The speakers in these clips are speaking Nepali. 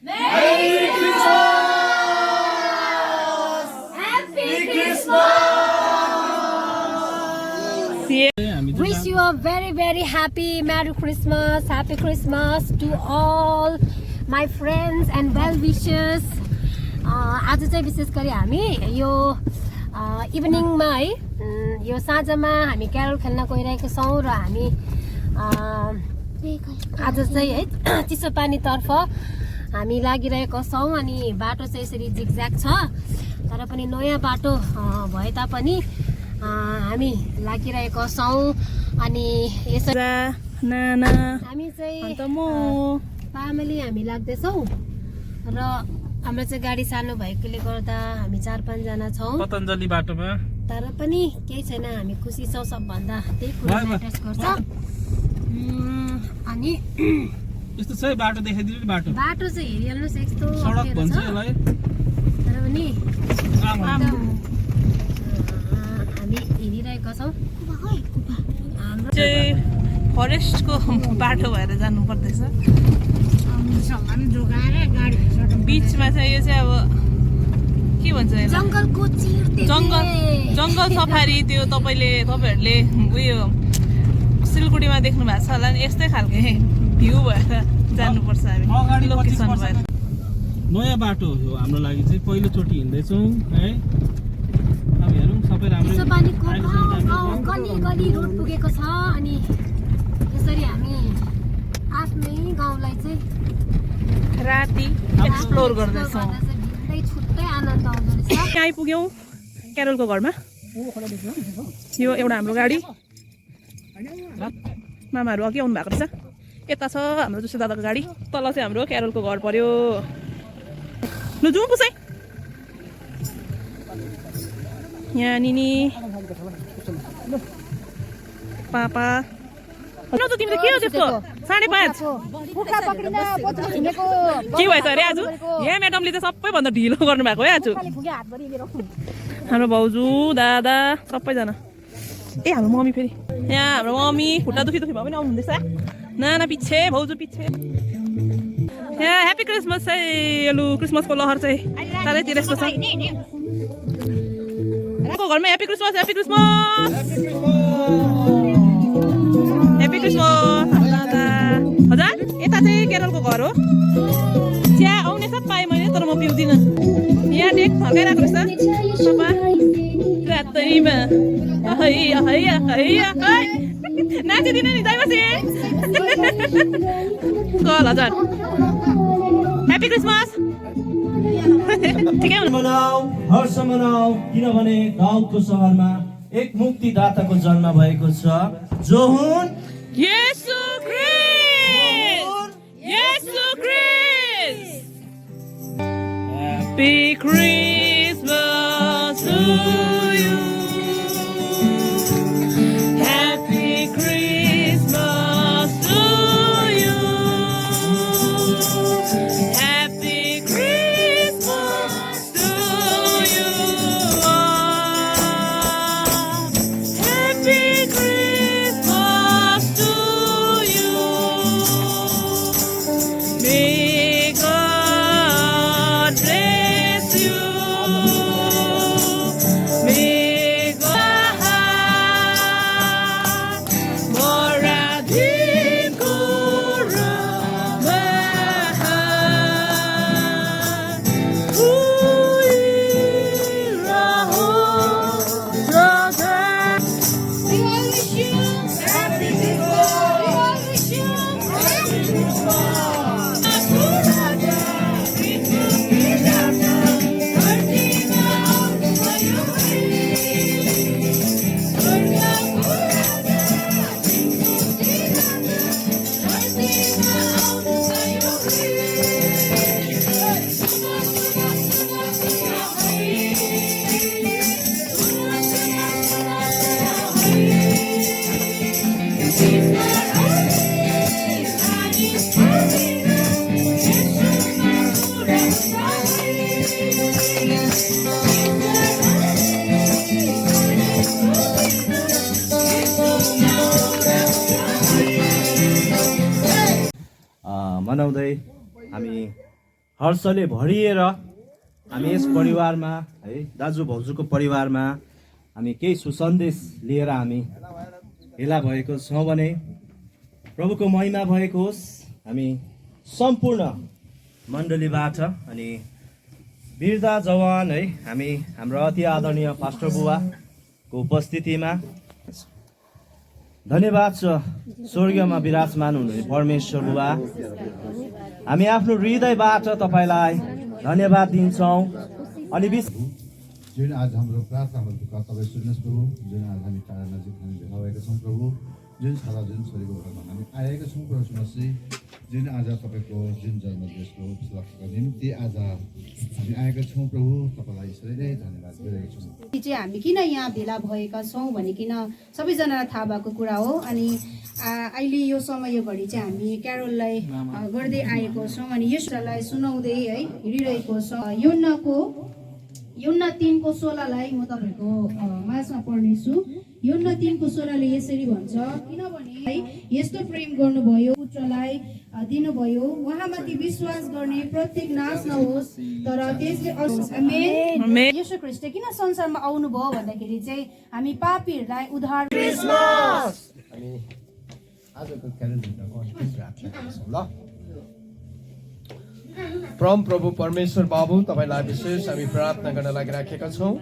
Merry Christmas! Happy Christmas! Wish you a very very happy Merry Christmas, Happy Christmas to all my friends and well wishers. आज चाहिँ विशेष गरी हामी यो इभिनिङमा है यो साँझमा हामी क्यारोल खेल्न गइरहेको छौँ र हामी आज चाहिँ है चिसो पानीतर्फ हामी लागिरहेको छौँ अनि बाटो चाहिँ यसरी जिगज्याग छ तर पनि नयाँ बाटो भए तापनि हामी लागिरहेको छौँ अनि यसरी नाना हामी चाहिँ अन्त म फ्यामिली हामी लाग्दैछौँ र हाम्रो चाहिँ गाडी सानो भएकोले गर्दा हामी 4-5 जना छौँ पतञ्जली बाटोमा तर पनि केही छैन हामी खुसी छौँ सबभन्दा त्यही कुरा म्याटर्स गर्छ अनि यस्तो छ बाटो देखाइदिनु नि बाटो बाटो चाहिँ हेरिहाल्नुहोस् यस्तो सडक अप्ठ्यारो भन्छ छ। यसलाई तर पनि आमा हामी हेरिरहेका छौँ हाम्रो चाहिँ फरेस्टको बाटो भएर जानु पर्दैछ बिचमा चाहिँ यो चाहिँ अब के भन्छ यसलाई? जङ्गलको चिर जङ्गल सफारी त्यो तपाईँहरूले उयो सिलगढीमा देख्नु भएको छ होला नि यस्तै खालको भ्यू भएर जानुपर्छ हामी अगाडि लोकेसन भएर नयाँ बाटो हो हाम्रो लागि चाहिँ पहिलोचोटि हिँड्दैछौँ है अब हेरौँ सबै राम्रो चिसो पानीको गली गली रोड पुगेको छ अनि यसरी हामी आफ्नै गाउँलाई चाहिँ राति एक्सप्लोर गर्दैछौँ भिन्दै छुट्टै आनन्द आउँदो रहेछ। यहाँ आइपुग्यौँ क्यारोलको घरमा यो एउटा हाम्रो गाडी मामाहरू अघि आउनु भएको रहेछ यता छ हाम्रो जुसु दादाको गाडी तल चाहिँ हाम्रो क्यारोलको घर पर्यो लु जाउँ पुसै यहाँ निनी पापा न त तिमीले के हो त्यस्तो 5:30 के भएछ अरे आज यहाँ म्याडमले चाहिँ सबैभन्दा ढिलो गर्नुभएको है आज हाम्रो भाउजू दादा सबैजना ए हाम्रो मम्मी फेरि यहाँ हाम्रो मम्मी खुट्टा दुखी भए पनि आउनुहुँदैछ नाना पछि भाउजू पछि यहाँ ह्याप्पी क्रिसमस चाहिँ लु क्रिसमसको लहर चाहिँ चारैतिर यस्तो छ घरमा happy Christmas happy Christmas happy Christmas हजुर यता चाहिँ केरलको घर हो चिया आउने सब पाएँ मैले तर म पिउँदिनँ यहाँ डेक थर्काइरहेको रहेछ सफा रातैमा नाचिदिनु नि दाइमासी कल हजुर ह्याप्पी क्रिसमस ठिकै मनाऊ हर्ष मनाऊ किनभने गाउँको सहरमा एक मुक्तिदाताको जन्म भएको छ जो हुन् येशू ख्रिस्ट येशू ख्रिस्ट Happy Christmas to you Happy Christmas to you Happy Christmas to you Happy Christmas to you May God bless you May God Moradiko Ramaha Uiraho Brother We wish you happy Christmas We wish you happy मनाउँदै हामी हर्षले भरिएर हामी यस परिवारमा है दाजु भाउजूको परिवारमा हामी केही सुसन्देश लिएर हामी भेला भएको छौँ भने प्रभुको महिमा भएको होस्। हामी सम्पूर्ण मण्डलीबाट अनि वृद्ध जवान है हामी हाम्रो अति आदरणीय पास्टर बुवाको उपस्थितिमा धन्यवाद छ स्वर्गमा विराजमान हुनुहुने परमेश्वर बुबा। हामी आफ्नो हृदयबाट तपाईँलाई धन्यवाद दिन्छौँ अनि जुन आज हाम्रो प्रार्थनाहरूको तपाईँ सुन्नुहोस् प्रभु, जुन आज हामी टाढा नजिक हामी भेला भएका छौँ प्रभु, जुन छाला जुन छोरीको घरमा हामी आएका छौँ प्रभु सुन्नुहोस्। जुन आज तपाईँको जुन जन्मदिवसको उपलक्ष्यको निम्ति आज हामी आएका छौँ प्रभु, तपाईँलाई यसरी नै धन्यवाद दिइरहेका छौँ। चाहिँ हामी किन यहाँ भेला भएका छौँ भनिकन सबैजनालाई थाहा भएको कुरा हो। अनि अहिले यो समय घडी चाहिँ हामी क्यारोललाई गर्दै आएको छौँ अनि यसलाई सुनाउँदै है हिँडिरहेको छौँ। योन्ना 3:16 म तपाईँको माझमा पढ्नेछु। योन्ना 3:16 यसरी भन्छ, किनभने है यस्तो प्रेम गर्नुभयो पुत्रलाई दिनुभयो, उहाँमाथि विश्वास गर्ने प्रत्येक नाश नहोस् तर त्यसले येशू ख्रीष्ट किन संसारमा आउनुभयो भन्दाखेरि चाहिँ हामी पापीहरूलाई उद्धार आजको क्यालेन्डरको अन्तिम प्रार्थना गर्छौँ ल। परम प्रभु परमेश्वर बाबु, तपाईँलाई विशेष हामी प्रार्थना गर्न लागिराखेका छौँ।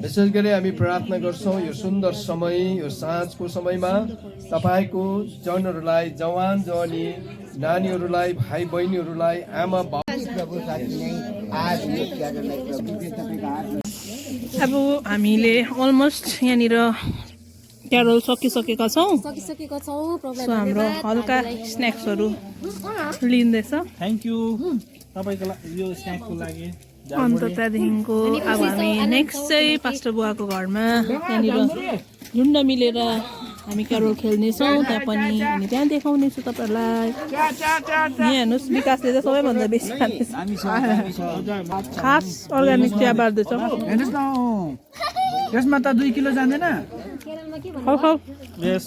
विशेष गरी हामी प्रार्थना गर्छौँ यो सुन्दर समय, यो साँझको समयमा तपाईँको जनहरूलाई, जवान जवानी नानीहरूलाई, भाइ बहिनीहरूलाई, आमा बाबु अब हामीले अलमोस्ट यहाँनिर क्यारोल सकिसकेका छौँ। सो हाम्रो हल्का स्न्याक्सहरू लिँदैछ। थ्याङ्क यू तपाईँको यो स्न्याकको लागि। अन्त त्यहाँदेखिको अब हामी नेक्स्ट चाहिँ पास्टर बुवाको घरमा त्यहाँनिर झुन्ड मिलेर हामी क्यारोल खेल्नेछौँ। त्यहाँ पनि हामी त्यहाँ देखाउनेछु तपाईँहरूलाई। यहाँ हेर्नुहोस्, विकासले चाहिँ सबैभन्दा बेसी खाँदैछ, खास अर्ग्यानिक चिया बार्दैछ। हेर्नुहोस् न, यसमा त 2 किलो जाँदैन। यस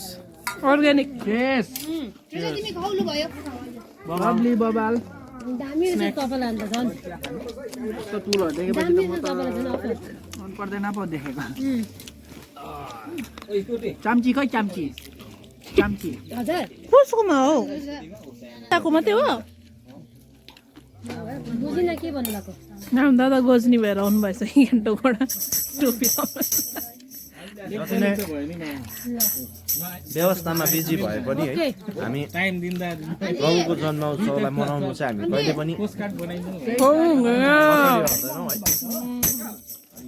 अर्ग्यानिक यस तिमी खाउनु भयो बबली बबाल दामी रहेछ तपाईँलाई अन्त झन् यस्तो टुलहरू देखेपछि त म त मन पर्दैन पो देखेको। चाम्ची खै चाम्ची चाम्ची हजुर कसकोमा हो? ताको मात्रै हो? बुझिन के भन्नुभएको। नाम दादा गोजनी भएर आउनु भएछ गान्तोकबाट टोपी व्यवस्थामा बिजी भए पनि है हामी टाइम दिँदा प्रभुको जन्म उत्सवलाई मनाउनु चाहिँ हामी कहिले पनि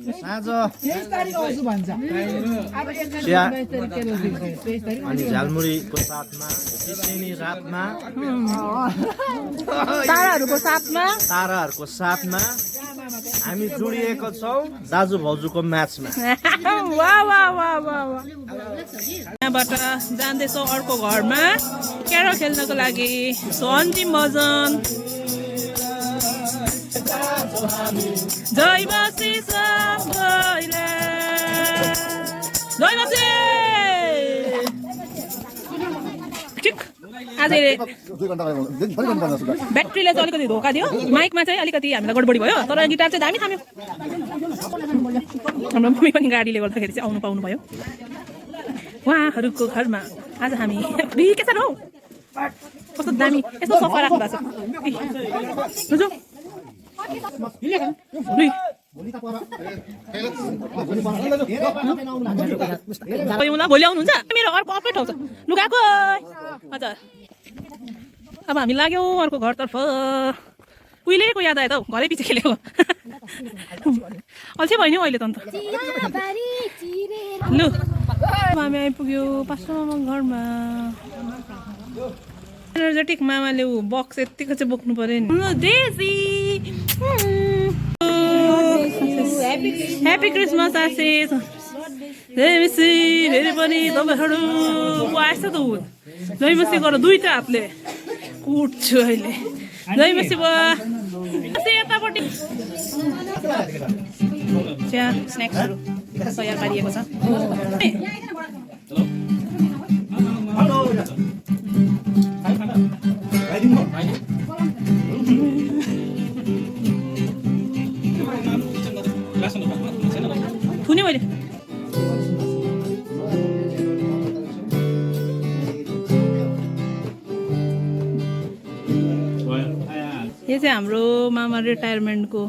साँझ चिया अनि झालमुरीको साथमा चिसैनी रातमा ताराहरूको साथमा हामी जोडिएका छौँ दाजु भाउजूको म्याचमा। यहाँबाट जाँदैछौँ अर्को घरमा क्यारोल खेल्नको लागि। सो अन्तिम भजन जय बसी सबैले जय बसी। ठिक आज ब्याट्रीले चाहिँ अलिकति धोका दियो, माइकमा चाहिँ अलिकति हामीलाई गडबडी भयो, तर गिटार चाहिँ दामी थाम्यो। हाम्रो मम्मी पनि गाडीले गर्दाखेरि चाहिँ आउनु पाउनु भयो उहाँहरूको घरमा। आज हामी के छ हौ, कस्तो दामी यस्तो सफा राख्नु भएको छ। भोलि आउनुहुन्छ? मेरो अर्को अर्कै ठाउँ छ लुगाको। हजुर अब हामी लाग्यौँ अर्को घरतर्फ। उहिलेको याद आयो त हौ, घरै पछि खेलेको। अल्छे भयो नि हौ अहिले त अन्त। लु हामी आइपुग्यो पास्टर मामाको घरमा। एनर्जेटिक मामाले ऊ बक्स यत्तिको चाहिँ बोक्नु पऱ्यो नि। देशी ह्याप्पी क्रिसमस आशिष। जयमसी फेरि पनि तपाईँहरू आएछ त ऊ जयमसी गर दुईवटा हातले कुट्छु अहिले। जयमसी बुवा यतापट्टि चिया स्न्याक्सहरू तयार पारिएको छ। फेरि यो चाहिँ हाम्रो मामा रिटायरमेन्टको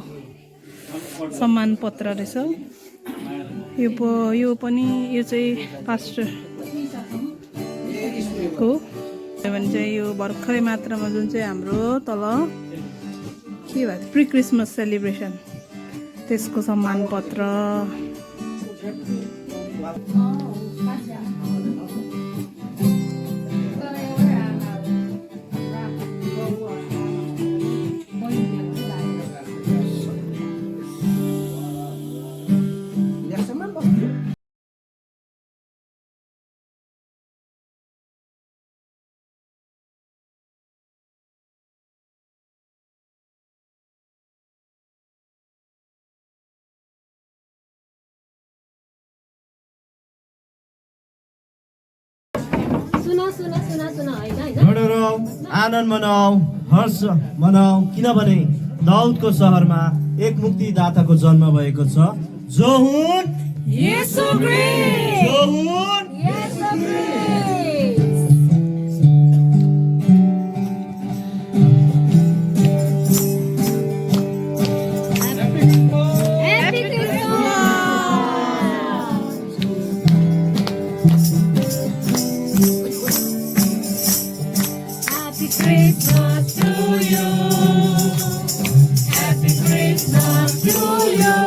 सम्मान पत्र रहेछ यो पनि यो चाहिँ पास्टरको भने चाहिँ यो भर्खरै मात्रामा जुन चाहिँ हाम्रो तल के भयो प्री क्रिसमस सेलिब्रेसन त्यसको सम्मान पत्र सुन होइन रडौँ, आनन्द मनाऊ, हर्ष मनाऊ, किनभने दाउदको सहरमा एक मुक्तिदाताको जन्म भएको छ जो हुन् येशू ख्रीष्ट जो हुन् येशू ख्रीष्ट happy Christmas to you. Happy Christmas to you.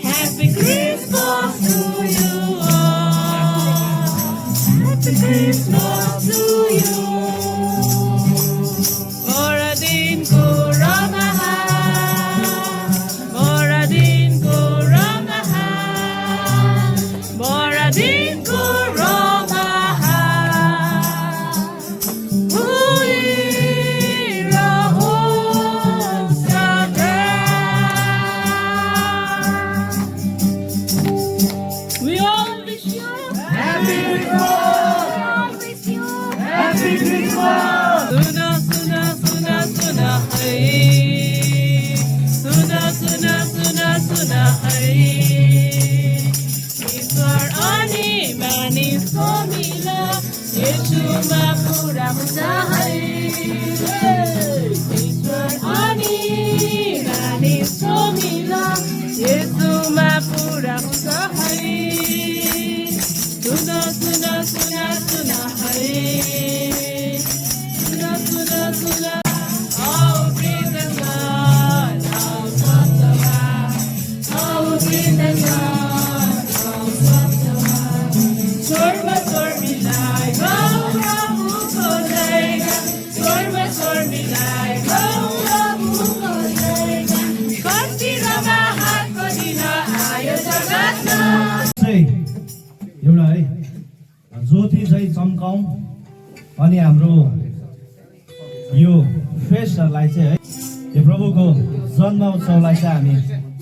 Happy Christmas to you. Happy Christmas to you. Boradin ko ramaha. Boradin ko ramaha. Boradin ko ramaha. ईश्वर अनि मानिसको मिल येशूमा पुरा हुन्छ है ईश्वर अनि मानिसको मिल येशूमा पुरा हुन्छ है सुन सुन सुन सुन है सुन सुन सुन Oh, praise the Lord, oh, praise the Lord, स्वर्ग मिलाइ प्रभुको जयगा स्वर्ग मिलाइ प्रभुको जयगा कति रमाहातको दिन आयो जगतमा एउटा है ज्योति चाहिँ चम्काउँ अनि हाम्रो यो फेस्टहरूलाई चाहिँ है यो प्रभुको जन्म उत्सवलाई चाहिँ हामी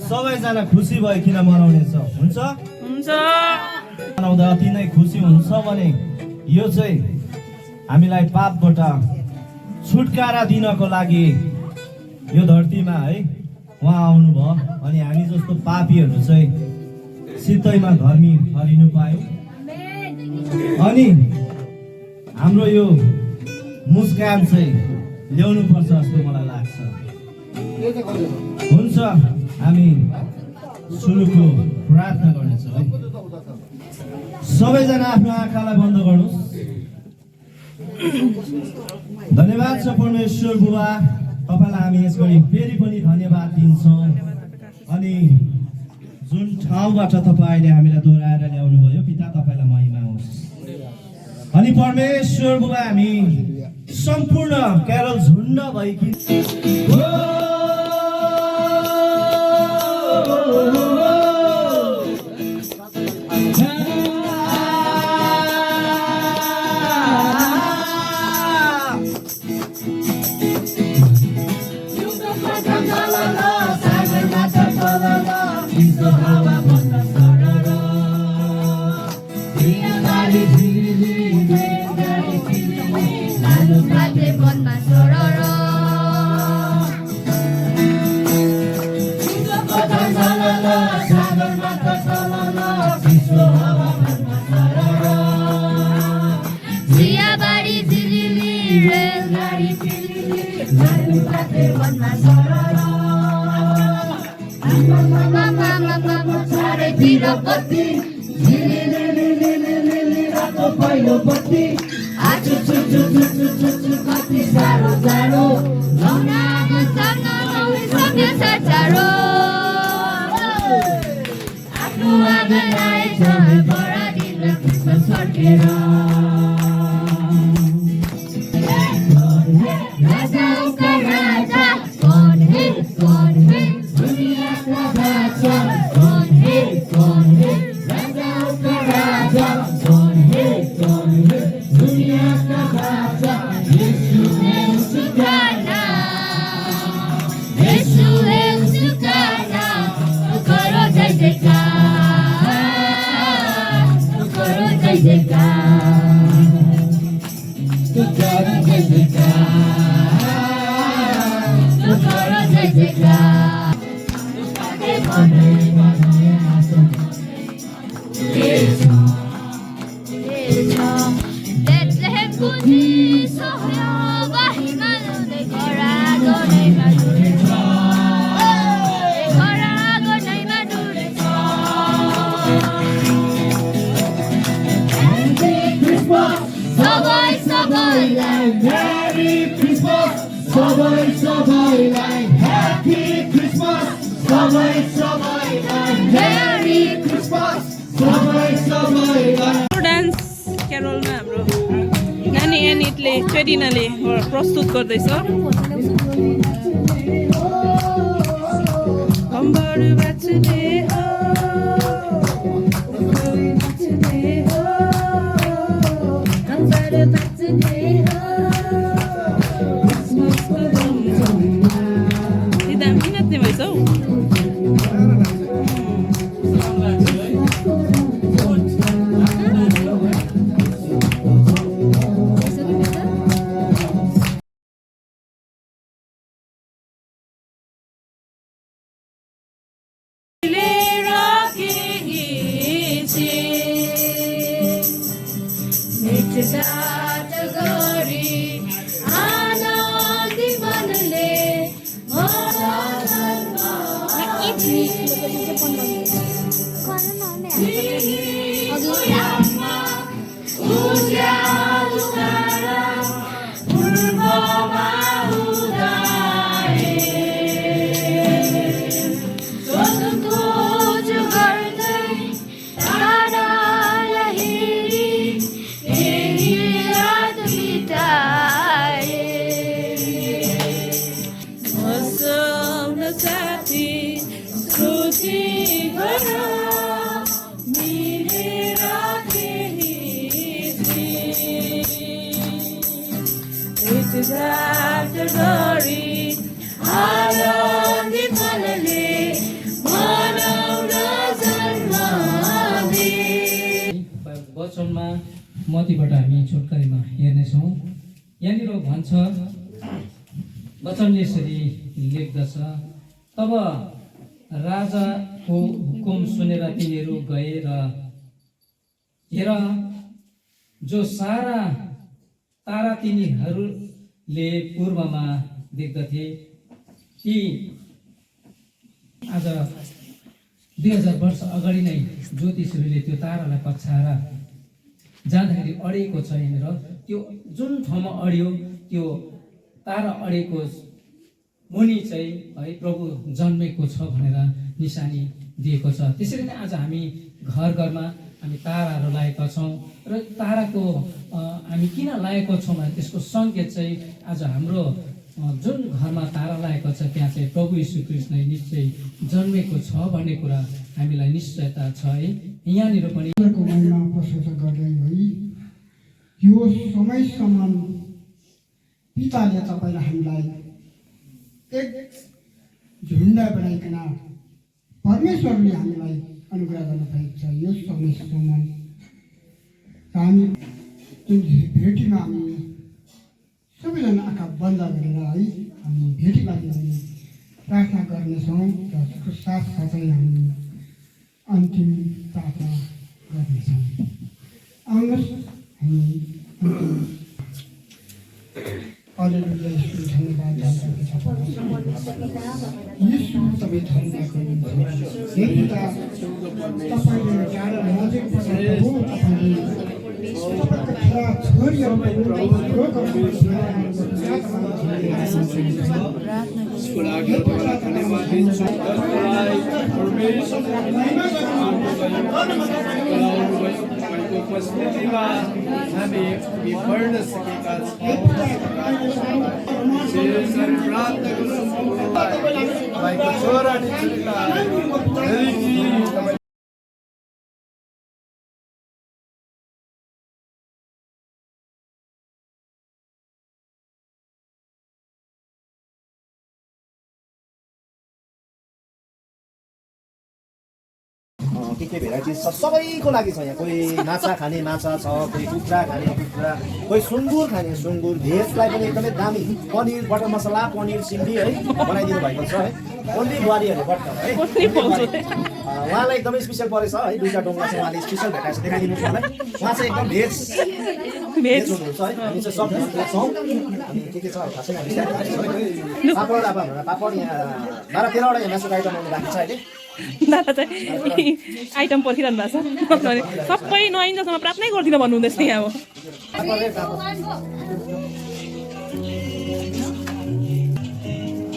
सबैजना खुसी भइकन मनाउनेछौँ हुन्छ मनाउँदा अति नै खुसी हुन्छ भने यो चाहिँ हामीलाई पापबाट छुटकारा दिनको लागि यो धरतीमा है उहाँ आउनुभयो अनि हामी जस्तो पापीहरू चाहिँ सिधैमा धर्मी ठहरिनु पायौँ अनि हाम्रो यो मुस्कान चाहिँ ल्याउनु पर्छ जस्तो मलाई लाग्छ हुन्छ हामी सुरुको प्रार्थना गर्नेछौँ है सबैजना आफ्नो आँखालाई बन्द गर्नुहोस् धन्यवाद छ परमेश्वर बुबा तपाईँलाई हामी यसगरी फेरि पनि धन्यवाद दिन्छौँ अनि जुन ठाउँबाट तपाईँले हामीलाई दोहोऱ्याएर ल्याउनु भयो पिता तपाईँलाई महिमा होस् अनि परमेश्वर बुबा हामी सम्पूर्ण क्यारल झुन्ड भइकन la la la चारैतिर बत्ती रातो पहिलो बत्ती आज कति साह्रो जाडो आफ्नो आँगन आएछ बढादिन क्रिसमस फर्केर राजाका राजा कौन है दुनियाका राजा कौन है राजाका राजा कौन है दुनियाका राजा यीशु है उसका नाम यीशु है उसका नाम करो जय जयकार करो जय जयकार करो जय जयकार करो जय जयकार बेथलेहेमको चिसो बाहीमा ल्याउँदै घोडाको नैमा डुलेछ घोडाको नैमा डुलेछ सबै सबैलाई मेरी क्रिसमस सबै सबैलाई ह्यापी क्रिसमस सबै सबैलाई मेरी क्रिसमस सबै सबैलाई डान्स क्यारोलमा हाम्रो नानी एनिटले ट्रेडिनाले प्रस्तुत गर्दैछ किन नाच्ने भएछ हौ वचनमा मतीबाट हामी छोटकरीमा हेर्नेछौँ। यहाँनिर भन्छ वचनले यसरी लेख्दछ, तब राजाको हुकुम सुनेर तिनीहरू गए र हेर जो सारा तारा तिनीहरूले पूर्वमा देख्दथे ती आज 2000 वर्ष अगाडि नै ज्योतिषीहरूले त्यो तारालाई पछ्याएर जाँदाखेरि अडेको छ। यहाँनिर त्यो जुन ठाउँमा अड्यो त्यो तारा अडेको मुनि चाहिँ है प्रभु जन्मेको छ भनेर निशानी दिएको छ। त्यसरी नै आज हामी घर घरमा हामी ताराहरू लगाएका छौँ र ताराको हामी किन लगाएको छौँ भने त्यसको सङ्केत चाहिँ आज हाम्रो जुन घरमा तारा लागेको छ त्यहाँ चाहिँ प्रभु यीशु ख्रीष्ट नै निश्चय जन्मेको छ भन्ने कुरा हामीलाई निश्चयता छ है। यहाँनिर पनि महिमा प्रशंसा गर्दै है यो समयसम्म पिताले तपाईँलाई हामीलाई एक झुन्ड बनाइकन परमेश्वरले हामीलाई अनुग्रह गर्नु भएको छ। यो समयसम्म हामी जुन भेटीमा हामी सबैजना आँखा बन्द गरेर है हामी भेटीमा हामी प्रार्थना गर्नेछौँ र त्यसको साथसाथै हामी अन्तिम प्रार्थना गर्नेछौँ। आउनुहोस् हामी हालेलुया यीशु धन्यवाद यीशु तपाईँ धन्यवाद हे पिता तपाईले टाढा नजिक पठाउनु तपाईँले उपस्थितिमा हामी बढ्न सकेका छौँ प्रार्थना गर्छौँ तपाईँको छोरा अनि छोरीलाई के भेराइटिज छ सबैको लागि छ यहाँ कोही माछा खाने माछा छ कोही कुखुरा खाने कुखुरा कोही सुँगुर खाने सुँगुर भेजलाई पनि एकदमै दामी पनिर बटर मसला पनिर सिन्डी है बनाइदिनु भएको छ है ओन्ली बुहारीहरूले बट्छ है उहाँलाई एकदमै स्पेसल परेछ है दुईवटा डोङ्गा चाहिँ उहाँले स्पेसल भेटाएछ देखाइदिनु छ मलाई उहाँ चाहिँ एकदम भेज हुनुहुन्छ है हामी चाहिँ सब भेट्छौँ अनि के छ खासै पापड अब हाम्रो पापड यहाँ 12-13वटा यहाँ मासुको आइटम आउनु बाँकी छ अहिले दादा चाहिँ आइटम पर्खिरहनु भएको छ सबै नआइन्जेलसम्म प्रार्थनै गर्दिनँ भन्नुहुँदैछ यहाँ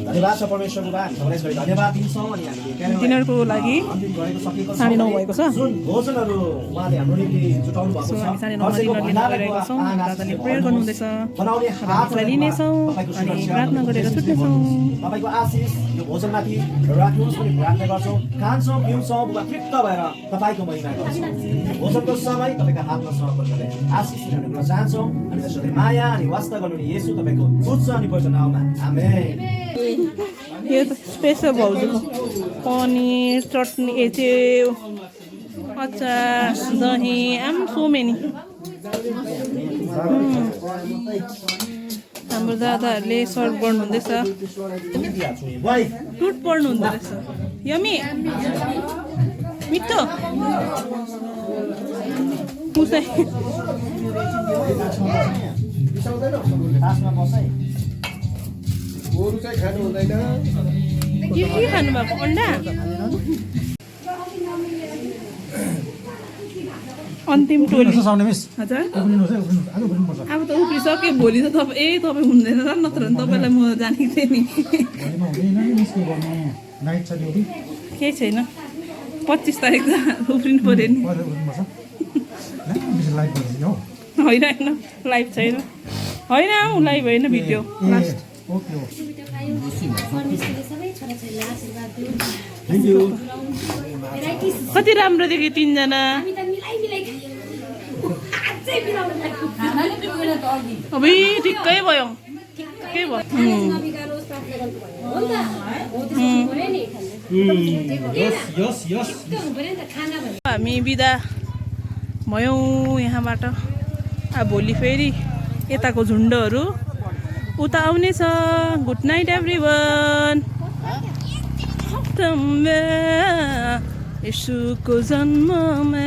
धन्यवाद छ परमेश्वरको बा हामी सबैलाई धन्यवाद दिन्छौँ अनि हामीले तिनीहरूको लागि 9:30 भएको छ जुन भोजनहरू उहाँले हाम्रो निम्ति जुटाउनु भएको छ हामी 9:30 गइरहेको छौँ दादाले प्रेयर गर्नुहुँदैछ बनाउने हातलाई लिनेछौँ अनि प्रार्थना गरेर छुट्नेछौँ तपाईँको आशिष यो भोजनमाथि राख्नुहोस् पनि प्रार्थना गर्छौँ खान्छौँ पिउँछौँ बुबा तृप्त भएर तपाईँको महिमा गर्छौँ भोजनको समय तपाईँको हातमा समर्पण गरेर आशिष दिनु चाहन्छौँ अनि त्यसैले माया अनि वास्ता गर्नु येशू तपाईँको उच्च अनि पवित्र नाममा आमेन यो त स्पेसल भाउजूको पनिर चटनी त्यो अचार दही आम सो मेनी हाम्रो दादाहरूले सर्भ गर्नुहुँदैछ फ्रुट पर्नु हुँदो रहेछ यमी मिठो मुसाई गोरु चाहिँ खानु हुँदैन के खानुभएको अन्डा अन्तिम टोली हजुर अब त उफ्रिसक्यो भोलि त तपाईँ तपाईँ हुँदैन र नत्र भने तपाईँलाई म जानेको थिएँ नि केही छैन 25 तारिक त उफ्रिनु पऱ्यो नि होइन होइन लाइभ छैन होइन लाइभ होइन भिडियो लास्ट कति राम्रो देख्यो तिनजना अब ठिक्कै भयो के भयो हामी बिदा भयौँ यहाँबाट अब भोलि फेरि यताको झुन्डहरू उता आउनेछ गुड नाइट एभ्रिवान यसुको जन्ममा